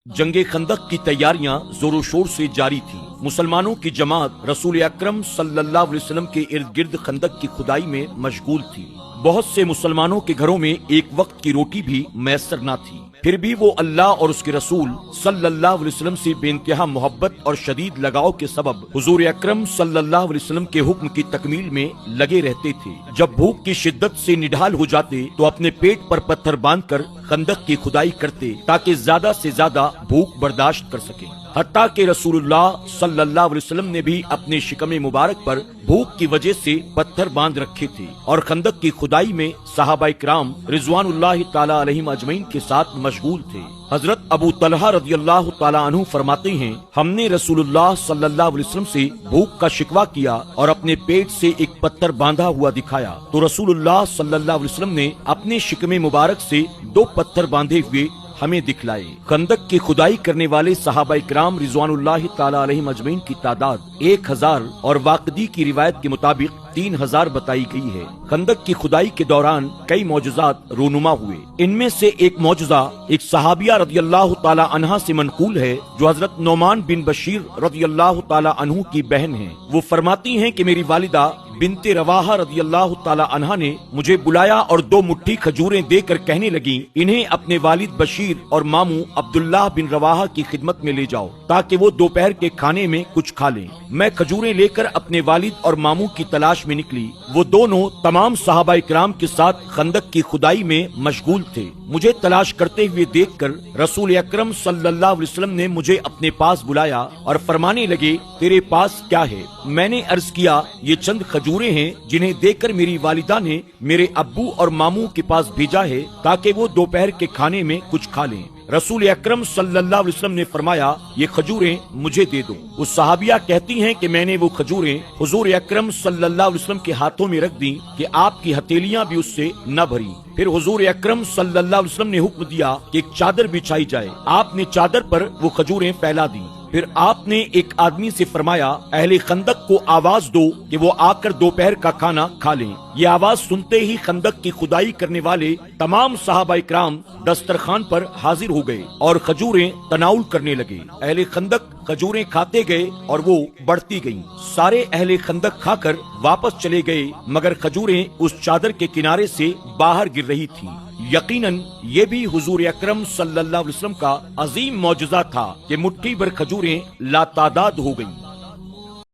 जंगे खंदक की तैयारियां जोरों शोर से जारी थी। मुसलमानों की जमात रसूल अकरम सल्लल्लाहु अलैहि वसल्लम के इर्द गिर्द खंदक की खुदाई में मशगूल थी। बहुत से मुसलमानों के घरों में एक वक्त की रोटी भी मैसर न थी, फिर भी वो अल्लाह और उसके रसूल सल्लल्लाहु अलैहि वसल्लम से बेइंतहा मोहब्बत और शदीद लगाव के सबब हुजूर अकरम सल्लल्लाहु अलैहि वसल्लम के हुक्म की तकमील में लगे रहते थे। जब भूख की शिद्दत से निढाल हो जाते तो अपने पेट पर पत्थर बांधकर खंदक की खुदाई करते ताकि ज्यादा से ज्यादा भूख बर्दाश्त कर सके। हत्ता के रसूलुल्लाह सल्लल्लाहु अलैहि वसल्लम ने भी अपने शिकमे मुबारक पर भूख की वजह से पत्थर बांध रखे थे और खंदक की खुदाई में सहाबाए किराम रिजवानुल्लाह ताला अलैहिम अजमईन के साथ मशगूल थे। हजरत अबू तलहा रज़ियल्लाहु ताला अन्हु फरमाते हैं, हमने रसूलुल्लाह सल्लल्लाहु अलैहि वसल्लम से भूख का शिकवा किया और अपने पेट से एक पत्थर बांधा हुआ दिखाया तो रसूलुल्लाह सल्लल्लाहु अलैहि वसल्लम ने अपने शिकमे मुबारक से 2 पत्थर बांधे हुए हमें दिखलाए। खंदक की खुदाई करने वाले सहाबाए किराम रिजवानुल्लाह ताला अलैहिम अजमईन की तादाद 1000 और वाक़दी की रिवायत के मुताबिक 3000 बताई गई है। खंदक की खुदाई के दौरान कई मौजज़ात रूनुमा हुए। इनमें से एक मौजज़ा एक सहाबिया रज़ियल्लाहु ताला अन्हा से मनकूल है जो हजरत नौमान बिन बशीर रज़ियल्लाहु ताला अन्हु की बहन है। वो फरमाती हैं कि मेरी वालिदा बिनते रवाहा रज़ियल्लाहु ताला अन्हा ने मुझे बुलाया और 2 मुट्ठी खजूरें देकर कहने लगी, इन्हें अपने वालिद बशीर और मामू अब्दुल्लाह बिन रवाहा की खिदमत में ले जाओ ताकि वो दोपहर के खाने में कुछ खा लें। मैं खजूरें लेकर अपने वालिद और मामू की तलाश में निकली। वो दोनों तमाम सहाबाए किराम के साथ खंदक की खुदाई में मशगूल थे। मुझे तलाश करते हुए देखकर रसूल अकरम सल्लल्लाहु अलैहि वसल्लम ने मुझे अपने पास बुलाया और फरमाने लगे, तेरे पास क्या है? मैंने अर्ज किया, ये चंद खजूरें हैं जिन्हें देखकर मेरी वालिदा ने मेरे अब्बू और मामू के पास भेजा है ताकि वो दोपहर के खाने में कुछ खा लें। रसूल अकरम सल्लल्लाहु अलैहि वसल्लम ने फरमाया, ये खजूरें मुझे दे दो। उस सहाबिया कहती हैं कि मैंने वो खजूरें हुजूर अकरम सल्लल्लाहु अलैहि वसल्लम के हाथों में रख दी कि आपकी हथेलियां भी उससे न भरी। फिर हुजूर अकरम सल्लल्लाहु अलैहि वसल्लम ने हुक्म दिया कि एक चादर बिछाई जाए। आपने चादर पर वो खजूरें फैला दी। फिर आपने एक आदमी से फरमाया, अहले खंदक को आवाज दो कि वो आकर दोपहर का खाना खा लें। ये आवाज सुनते ही खंदक की खुदाई करने वाले तमाम सहाबाए किराम दस्तरखान पर हाजिर हो गए और खजूरें तनाउल करने लगे। अहले खंदक खजूरें खाते गए और वो बढ़ती गईं। सारे अहले खंदक खाकर वापस चले गए मगर खजूरें उस चादर के किनारे से बाहर गिर रही थीं। यकीनन ये भी हुजूर अकरम सल्लल्लाहु अलैहि वसल्लम का अजीम मौजज़ा था कि मुट्ठी भर खजूरें लातादाद हो गईं।